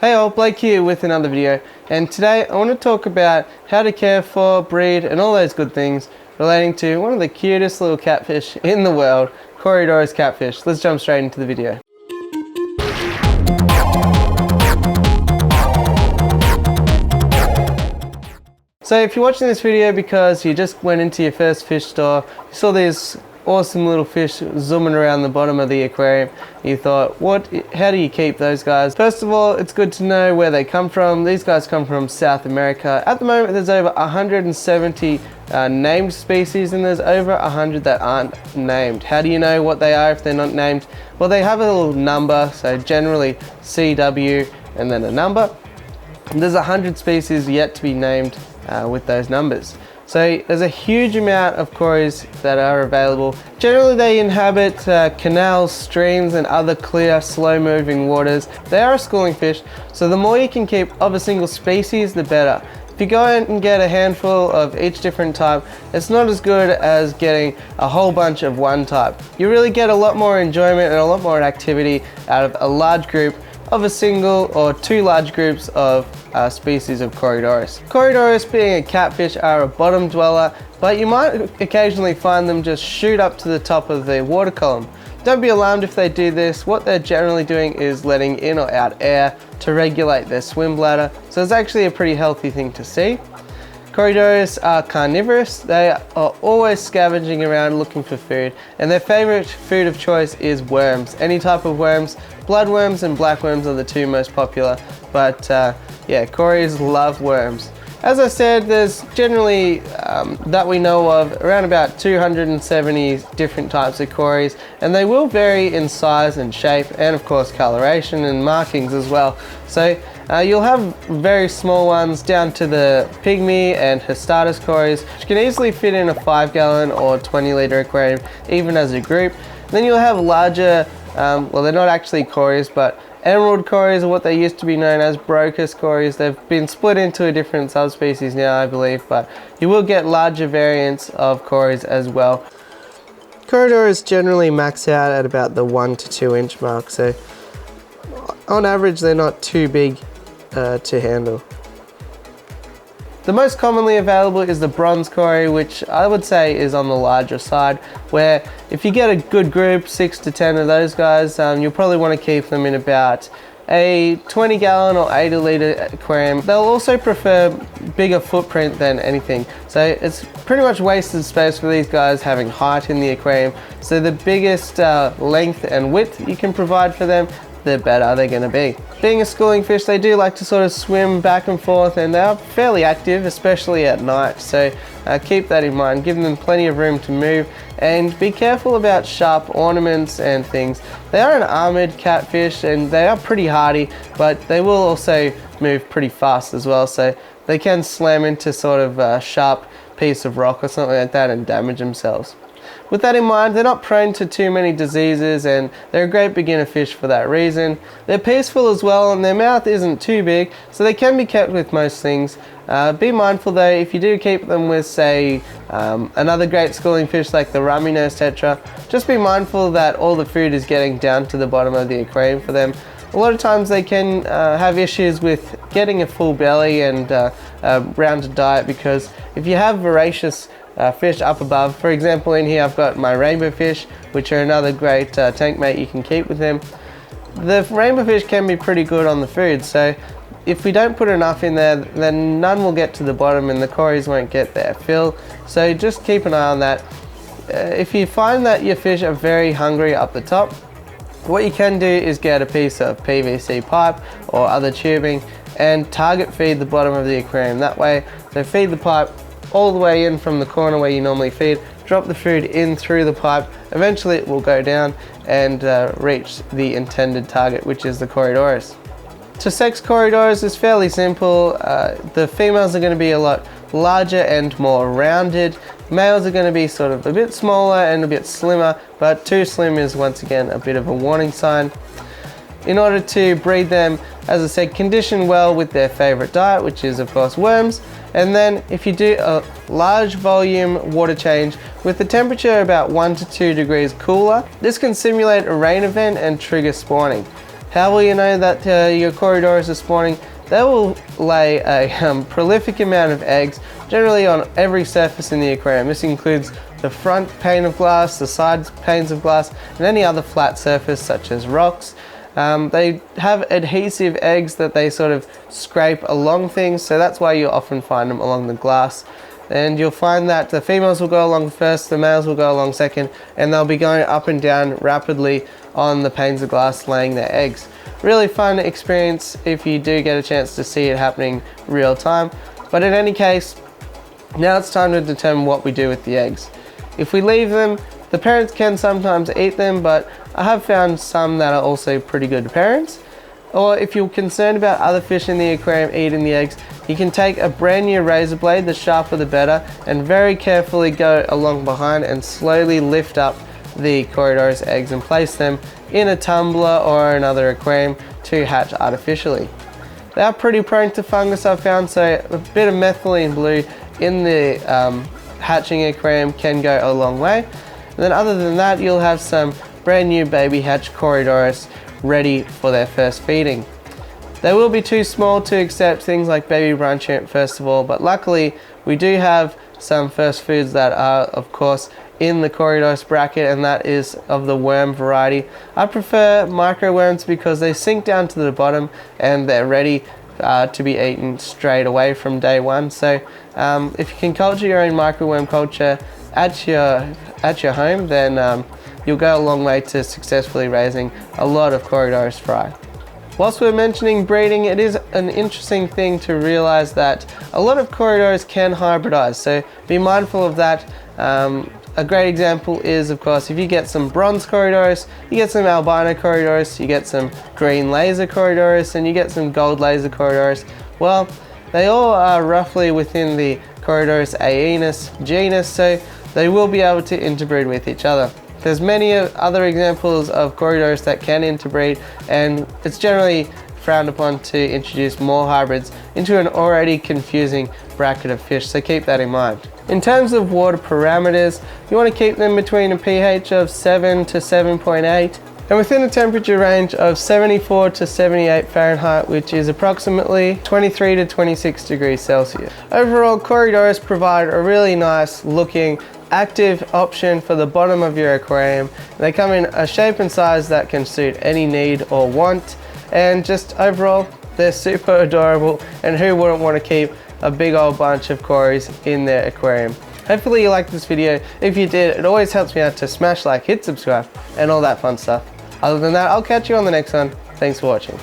Hey all, Blake here with another video, and today I want to talk about how to care for, breed and all those good things relating to one of the cutest little catfish in the world, Corydoras catfish. Let's jump straight into the video. So if you're watching this video because you just went into your first fish store, you saw these awesome little fish zooming around the bottom of the aquarium, you thought, how do you keep those guys? First of all, it's good to know where they come from. These guys come from South America. At the moment there's over 170 named species, and there's over 100 that aren't named. How do you know what they are if they're not named? Well, they have a little number, so generally CW and then a number. And there's 100 species yet to be named with those numbers. So there's a huge amount of Corys that are available. Generally they inhabit canals, streams and other clear, slow-moving waters. They are a schooling fish, so the more you can keep of a single species, the better. If you go out and get a handful of each different type, it's not as good as getting a whole bunch of one type. You really get a lot more enjoyment and a lot more activity out of a large group of a single or two large groups of species of Corydoras. Corydoras, being a catfish, are a bottom dweller, but you might occasionally find them just shoot up to the top of the water column. Don't be alarmed if they do this. What they're generally doing is letting in or out air to regulate their swim bladder, so it's actually a pretty healthy thing to see. Corydoras are carnivorous. They are always scavenging around looking for food, and their favorite food of choice is worms. Any type of worms. Bloodworms and blackworms are the two most popular, but yeah, Corys love worms. As I said, there's generally, that we know of, around about 270 different types of Corys, and they will vary in size and shape, and of course coloration and markings as well. So you'll have very small ones down to the pygmy and Histatus Corys, which can easily fit in a 5-gallon or 20-litre aquarium, even as a group. Then you'll have larger, well, they're not actually Corys, but emerald Corys are what they used to be known as, Brocas Corys. They've been split into a different subspecies now, I believe, but you will get larger variants of Corys as well. Corydoras generally max out at about the 1 to 2 inch mark, so on average they're not too big to handle. The most commonly available is the bronze Cory, which I would say is on the larger side, where if you get a good group, 6 to 10 of those guys, you'll probably want to keep them in about a 20-gallon or 80-litre aquarium. They'll also prefer bigger footprint than anything, so it's pretty much wasted space for these guys having height in the aquarium. So the biggest length and width you can provide for them, the better they're going to be. Being a schooling fish, they do like to sort of swim back and forth, and they are fairly active, especially at night, so keep that in mind. Give them plenty of room to move, and be careful about sharp ornaments and things. They are an armoured catfish and they are pretty hardy, but they will also move pretty fast as well, so they can slam into sort of a sharp piece of rock or something like that and damage themselves. With that in mind, they're not prone to too many diseases, and they're a great beginner fish for that reason. They're peaceful as well, and their mouth isn't too big, so they can be kept with most things. Be mindful though, if you do keep them with, say, another great schooling fish like the rummy-nosed tetra, just be mindful that all the food is getting down to the bottom of the aquarium for them. A lot of times they can have issues with getting a full belly and a rounded diet, because if you have voracious fish up above, for example in here I've got my rainbow fish, which are another great tank mate you can keep with them. The rainbow fish can be pretty good on the food, so if we don't put enough in there, then none will get to the bottom and the Corys won't get their fill, so just keep an eye on that. If you find that your fish are very hungry up the top, what you can do is get a piece of PVC pipe or other tubing and target feed the bottom of the aquarium that way. So feed the pipe all the way in from the corner where you normally feed, drop the food in through the pipe, eventually it will go down and reach the intended target, which is the Corydoras. To sex Corydoras is fairly simple. The females are going to be a lot larger and more rounded. Males are going to be sort of a bit smaller and a bit slimmer, but too slim is once again a bit of a warning sign. In order to breed them, as I said, condition well with their favorite diet, which is of course worms, and then if you do a large volume water change with the temperature about 1 to 2 degrees cooler, this can simulate a rain event and trigger spawning. How will you know that your Corydoras are spawning? They will lay a prolific amount of eggs, generally on every surface in the aquarium. This includes the front pane of glass, the side panes of glass, and any other flat surface such as rocks. They have adhesive eggs that they sort of scrape along things, so that's why you often find them along the glass. And you'll find that the females will go along first, the males will go along second, and they'll be going up and down rapidly on the panes of glass laying their eggs. Really fun experience if you do get a chance to see it happening real time. But in any case, now it's time to determine what we do with the eggs. If we leave them, the parents can sometimes eat them, but I have found some that are also pretty good parents. Or if you're concerned about other fish in the aquarium eating the eggs, you can take a brand new razor blade, the sharper the better, and very carefully go along behind and slowly lift up the Corydoras eggs and place them in a tumbler or another aquarium to hatch artificially. They are pretty prone to fungus, I've found, so a bit of methylene blue in the hatching aquarium can go a long way. And then other than that, you'll have some brand new baby hatch Corydoras ready for their first feeding. They will be too small to accept things like baby brine shrimp first of all, but luckily we do have some first foods that are of course in the Corydoras bracket, and that is of the worm variety. I prefer micro worms because they sink down to the bottom and they're ready to be eaten straight away from day one. So if you can culture your own micro worm culture at your home, then you'll go a long way to successfully raising a lot of Corydoras fry. Whilst we're mentioning breeding, it is an interesting thing to realize that a lot of Corydoras can hybridize, so be mindful of that. A great example is, of course, if you get some bronze Corydoras, you get some albino Corydoras, you get some green laser Corydoras, and you get some gold laser Corydoras. Well, they all are roughly within the Corydoras aenus genus, so they will be able to interbreed with each other. There's many other examples of Corydoras that can interbreed, and it's generally frowned upon to introduce more hybrids into an already confusing bracket of fish, so keep that in mind. In terms of water parameters, you want to keep them between a pH of 7 to 7.8 and within a temperature range of 74 to 78 Fahrenheit, which is approximately 23 to 26 degrees Celsius. Overall, Corydoras provide a really nice looking active option for the bottom of your aquarium. They come in a shape and size that can suit any need or want, and just overall they're super adorable, and who wouldn't want to keep a big old bunch of Corys in their aquarium. Hopefully you liked this video. If you did, it always helps me out to smash like, hit subscribe, and all that fun stuff. Other than that, I'll catch you on the next one. Thanks for watching.